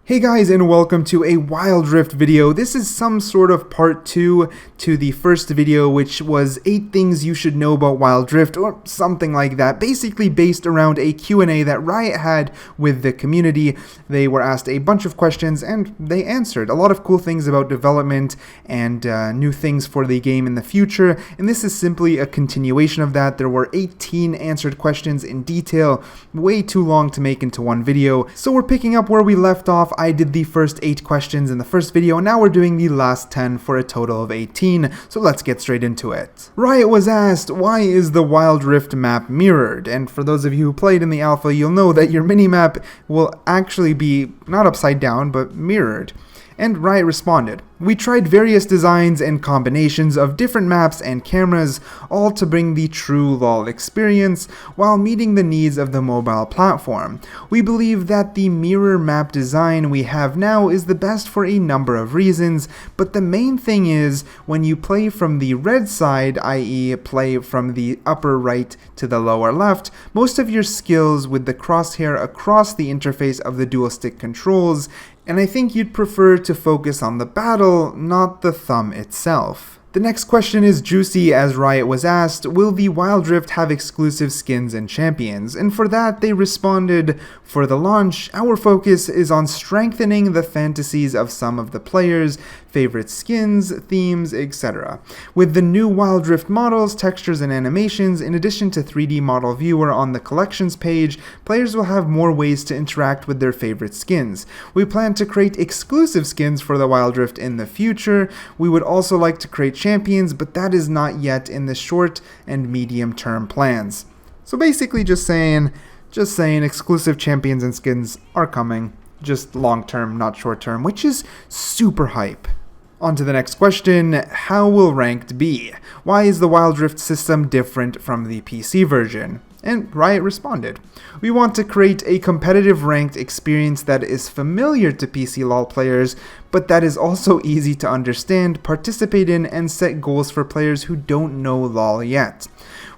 Hey guys, and welcome to a Wild Rift video. This is some sort of part 2 to the first video, which was 8 things you should know about Wild Rift, or something like that, basically based around a Q&A that Riot had with the community. They were asked a bunch of questions and they answered a lot of cool things about development and new things for the game in the future, and this is simply a continuation of that. There were 18 answered questions in detail, way too long to make into one video, so we're picking up where we left off. I did the first 8 questions in the first video, and now we're doing the last 10 for a total of 18, so let's get straight into it. Riot was asked, why is the Wild Rift map mirrored? And for those of you who played in the alpha, you'll know that your minimap will actually be not upside down, but mirrored. And Riot responded, we tried various designs and combinations of different maps and cameras, all to bring the true LoL experience while meeting the needs of the mobile platform. We believe that the mirror map design we have now is the best for a number of reasons, but the main thing is when you play from the red side, i.e. play from the upper right to the lower left, most of your skills with the crosshair across the interface of the dual stick controls, and I think you'd prefer to focus on the battle, not the thumb itself. The next question is juicy, as Riot was asked, will the Wild Rift have exclusive skins and champions? And for that they responded, for the launch, our focus is on strengthening the fantasies of some of the players' favorite skins, themes, etc. With the new Wild Rift models, textures, and animations, in addition to 3D model viewer on the collections page, players will have more ways to interact with their favorite skins. We plan to create exclusive skins for the Wild Rift in the future. We would also like to create champions, but that is not yet in the short and medium term plans. So basically just saying exclusive champions and skins are coming, just long term, not short term, which is super hype. On to the next question, how will ranked be? Why is the Wild Rift system different from the PC version? And Riot responded, we want to create a competitive ranked experience that is familiar to PC LoL players, but that is also easy to understand, participate in, and set goals for players who don't know LoL yet.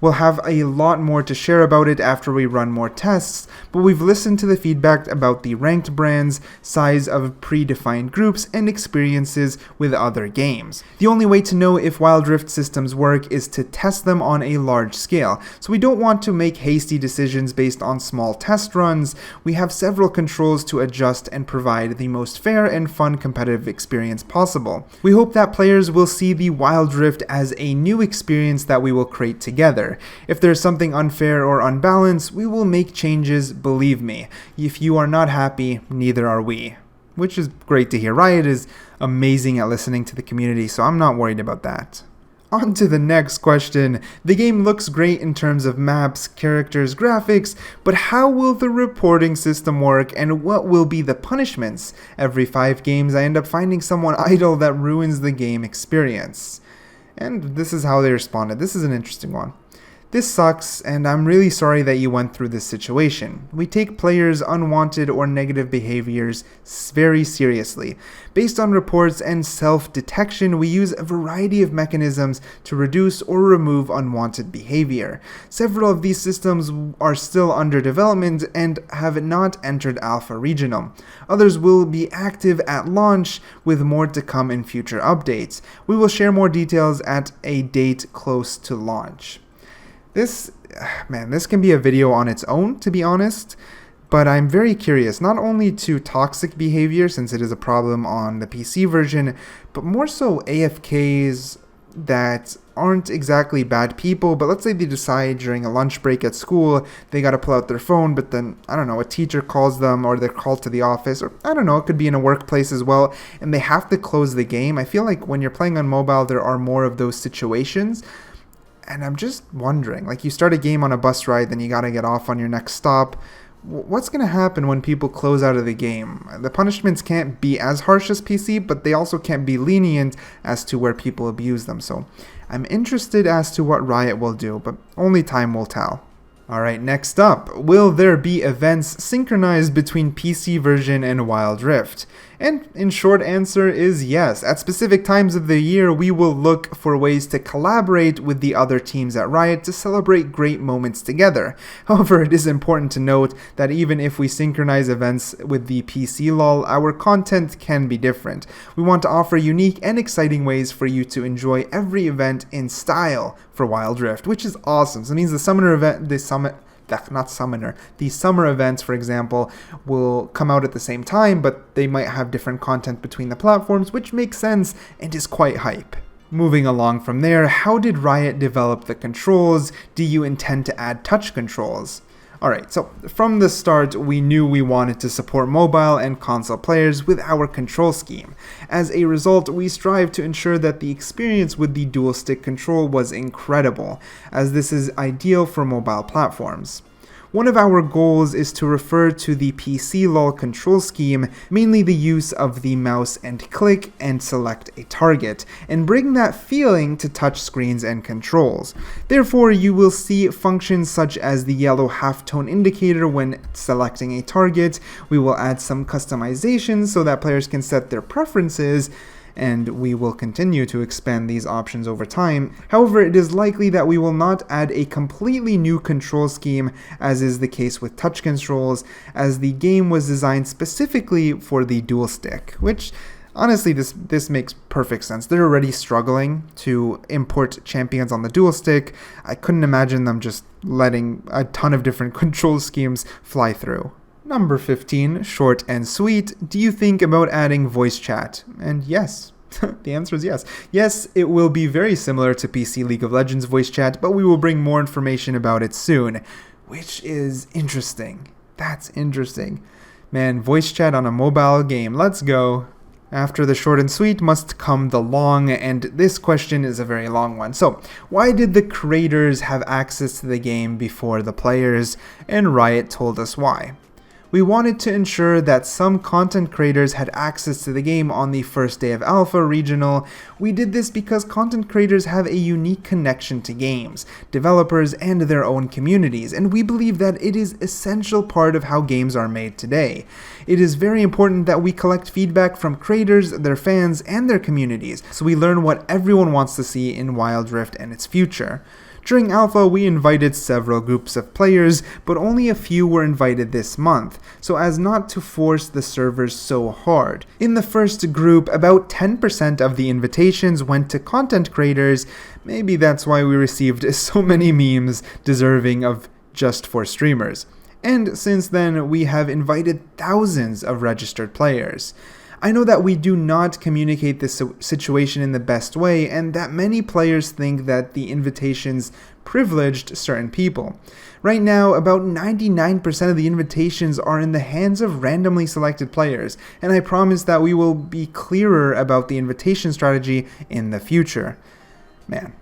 We'll have a lot more to share about it after we run more tests, but we've listened to the feedback about the ranked brands, size of predefined groups, and experiences with other games. The only way to know if Wild Rift systems work is to test them on a large scale, so we don't want to make hasty decisions based on small test runs. We have several controls to adjust and provide the most fair and fun competitive experience possible. We hope that players will see the Wild Rift as a new experience that we will create together. If there's something unfair or unbalanced, we will make changes, believe me. If you are not happy, neither are we. Which is great to hear. Riot is amazing at listening to the community, so I'm not worried about that. On to the next question. The game looks great in terms of maps, characters, graphics, but how will the reporting system work and what will be the punishments? Every 5 games I end up finding someone idle that ruins the game experience. And this is how they responded. This is an interesting one. This sucks, and I'm really sorry that you went through this situation. We take players' unwanted or negative behaviors very seriously. Based on reports and self-detection, we use a variety of mechanisms to reduce or remove unwanted behavior. Several of these systems are still under development and have not entered Alpha Regional. Others will be active at launch, with more to come in future updates. We will share more details at a date close to launch. This can be a video on its own, to be honest, but I'm very curious, not only to toxic behavior, since it is a problem on the PC version, but more so AFKs that aren't exactly bad people, but let's say they decide during a lunch break at school, they gotta pull out their phone, but then, I don't know, a teacher calls them, or they're called to the office, or I don't know, it could be in a workplace as well, and they have to close the game. I feel like when you're playing on mobile, there are more of those situations. And I'm just wondering, like, you start a game on a bus ride, then you gotta get off on your next stop. What's gonna happen when people close out of the game? The punishments can't be as harsh as PC, but they also can't be lenient as to where people abuse them. So I'm interested as to what Riot will do, but only time will tell. Alright, next up, will there be events synchronized between PC version and Wild Rift? And in short answer is yes. At specific times of the year, we will look for ways to collaborate with the other teams at Riot to celebrate great moments together. However, it is important to note that even if we synchronize events with the PC LoL, our content can be different. We want to offer unique and exciting ways for you to enjoy every event in style for Wild Rift, which is awesome. So it means the summoner event, the summer events, for example, will come out at the same time, but they might have different content between the platforms, which makes sense and is quite hype. Moving along from there, how did Riot develop the controls? Do you intend to add touch controls? Alright, so from the start, we knew we wanted to support mobile and console players with our control scheme. As a result, we strive to ensure that the experience with the dual stick control was incredible, as this is ideal for mobile platforms. One of our goals is to refer to the PC LoL control scheme, mainly the use of the mouse and click and select a target, and bring that feeling to touch screens and controls. Therefore, you will see functions such as the yellow halftone indicator when selecting a target. We will add some customizations so that players can set their preferences, and we will continue to expand these options over time. However, it is likely that we will not add a completely new control scheme, as is the case with touch controls, as the game was designed specifically for the dual stick, which honestly, this makes perfect sense. They're already struggling to import champions on the dual stick. I couldn't imagine them just letting a ton of different control schemes fly through. Number 15, short and sweet, do you think about adding voice chat? And yes, the answer is yes. Yes, it will be very similar to PC League of Legends voice chat, but we will bring more information about it soon, which is interesting. That's interesting. Man, voice chat on a mobile game, let's go. After the short and sweet must come the long, and this question is a very long one. So, why did the creators have access to the game before the players? And Riot told us why. We wanted to ensure that some content creators had access to the game on the first day of Alpha Regional. We did this because content creators have a unique connection to games, developers, and their own communities, and we believe that it is an essential part of how games are made today. It is very important that we collect feedback from creators, their fans, and their communities, so we learn what everyone wants to see in Wild Rift and its future. During Alpha, we invited several groups of players, but only a few were invited this month, so as not to force the servers so hard. In the first group, about 10% of the invitations went to content creators. Maybe that's why we received so many memes deserving of just for streamers. And since then, we have invited thousands of registered players. I know that we do not communicate this situation in the best way, and that many players think that the invitations privileged certain people. Right now, about 99% of the invitations are in the hands of randomly selected players, and I promise that we will be clearer about the invitation strategy in the future. Man,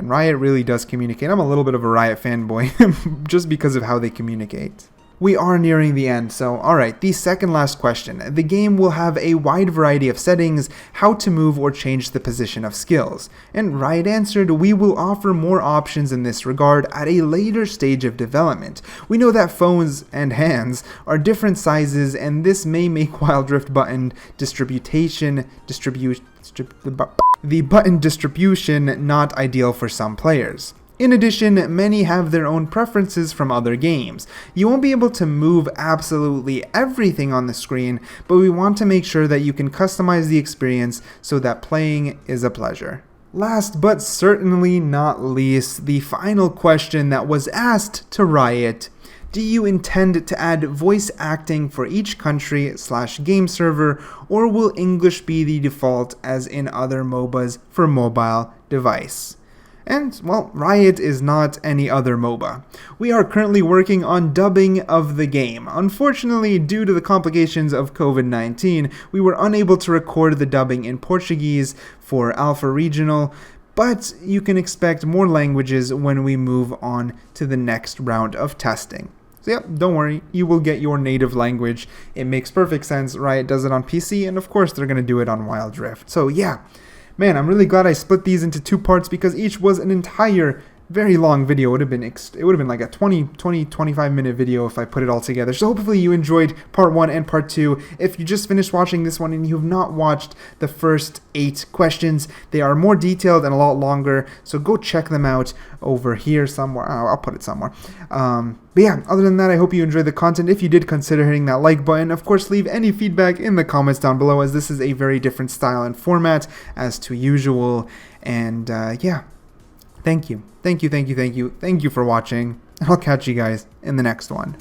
Riot really does communicate. I'm a little bit of a Riot fanboy just because of how they communicate. We are nearing the end, so alright, the second last question. The game will have a wide variety of settings, how to move or change the position of skills. And Riot answered, we will offer more options in this regard at a later stage of development. We know that phones and hands are different sizes, and this may make Wild Rift button distribution not ideal for some players. In addition, many have their own preferences from other games. You won't be able to move absolutely everything on the screen, but we want to make sure that you can customize the experience so that playing is a pleasure. Last but certainly not least, the final question that was asked to Riot. Do you intend to add voice acting for each country/game server, or will English be the default as in other MOBAs for mobile device? And, well, Riot is not any other MOBA. We are currently working on dubbing of the game. Unfortunately, due to the complications of COVID-19, we were unable to record the dubbing in Portuguese for Alpha Regional, but you can expect more languages when we move on to the next round of testing. So yeah, don't worry, you will get your native language. It makes perfect sense. Riot does it on PC, and of course they're going to do it on Wild Rift. So yeah. Man, I'm really glad I split these into two parts because each was an entire very long video. It would have been like a 25-minute video if I put it all together. So hopefully you enjoyed part 1 and part 2. If you just finished watching this one and you have not watched the first 8 questions, they are more detailed and a lot longer, so go check them out over here somewhere. I'll put it somewhere. But yeah, other than that, I hope you enjoyed the content. If you did, consider hitting that like button. Of course, leave any feedback in the comments down below, as this is a very different style and format as to usual. And yeah, thank you for watching, and I'll catch you guys in the next one.